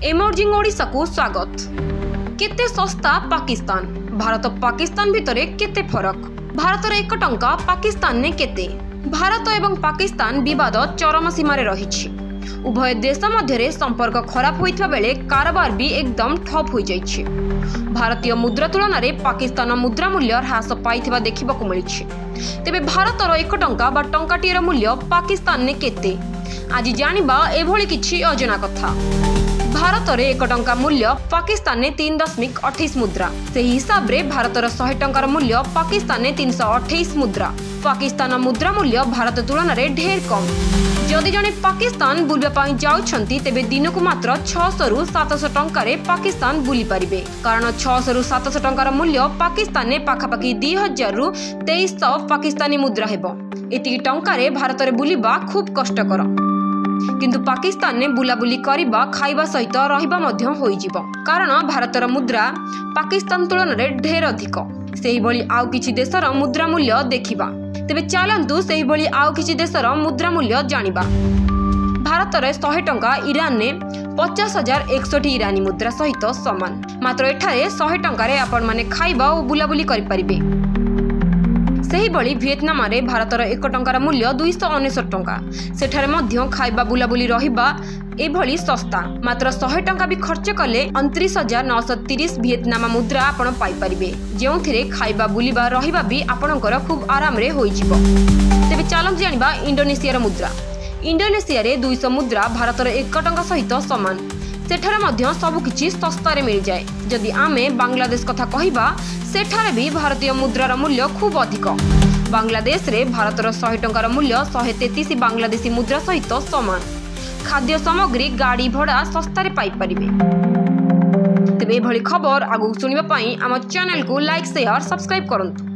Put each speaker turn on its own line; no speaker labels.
Emerging Odisha को स्वागत। केते सस्ता पाकिस्तान, भारत पाकिस्तान भितरे केते फरक, भारतर 1 टंका पाकिस्तान ने केते। भारत एवं पाकिस्तान विवाद चरम सीमार रही। उभय देश मध्य संपर्क खराब होइथबा बेले कारोबार भी एकदम ठप हो जाइछि। भारतीय मुद्रा तुलन में पाकिस्तान मुद्रा मूल्य ह्रास पाइथिबा देखिबाकु मिलिछि। तेबे भारतर 1 टंका बा टंकाटीर मूल्य पाकिस्तान ने केते, आज जानिबा एभली किछि अजना कथा। भारत में 1 टंका मूल्य पाकिस्तान ने 3.28 मुद्रा, से हिसाब रे भारतर 100 टंकार मूल्य पाकिस्तान ने 328 मुद्रा। पाकिस्तान मुद्रा मूल्य भारत तुलन में ढेर कम। जदि जने पाकिस्तान बुलवा जाउछंती तेबे दिन को मात्र 600 रु 700 टंकारे पाकिस्तान बुली पारिबे, कारण 600 रु 700 टंकार मूल्य पाकिस्तान ने पाखापाखि 2000 रु 2300 पाकिस्तानी मुद्रा हेबो। एतिकी टंकारे भारत रे बुलिबा खूब कष्टकर, किंतु पाकिस्तान ने बुलाबुली करिबा खाइबा सहित रहिबा मध्य होइजिबो, कारण भारतर मुद्रा पाकिस्तान तुलन में ढेर अधिक। सेही भली आउ किछि देशर मुद्रा मूल्य देखिबा। तेबे चलंतु सेही भली आउ किछि देशर मुद्रा मूल्य जानिबा। भारतर 100 टंका ईरान ने 50,061 ईरानी मुद्रा सहित समान। मात्र एठारे 100 टंकारे आपण माने खाइबा और बुलाबुली करि परिबे। सेही भली वियतनाम रे भारतर 1 टंकार मूल्य 269 टंका। सेठारे मध्य खाइबा बुलाबुली रहिबा एभली सस्ता। मात्र 100 टंका भी खर्च कले 29,930 वियतनाम मुद्रा आपण पाई परिबे, जेउथिरे खाइबा बुलिबा रहिबा भी आपणकर खूब आराम रे होइजिबो। तेबे चलंतु जानिबा इंडोनेशिया मुद्रा। इंडोनेशिया रे 200 मुद्रा भारतर 1 टंका सहित समान। सेठारे मध्य सबकिछि सस्तारे मिल जाए। जदि आमे बांग्लादेश कथा कहिबा, सेठारे भी भारतीय मुद्रार मूल्य खूब अधिक। बांग्लादेश रे भारतर 100 टंकार मूल्य 133 बांग्लादेशी मुद्रा सहित समान। खाद्य सामग्री गाड़ी भड़ा सस्तारे पाई परिबे। तेबे एभली खबर आगु सुनिबा पई आम चैनल को लाइक शेयर सब्सक्राइब करंतु।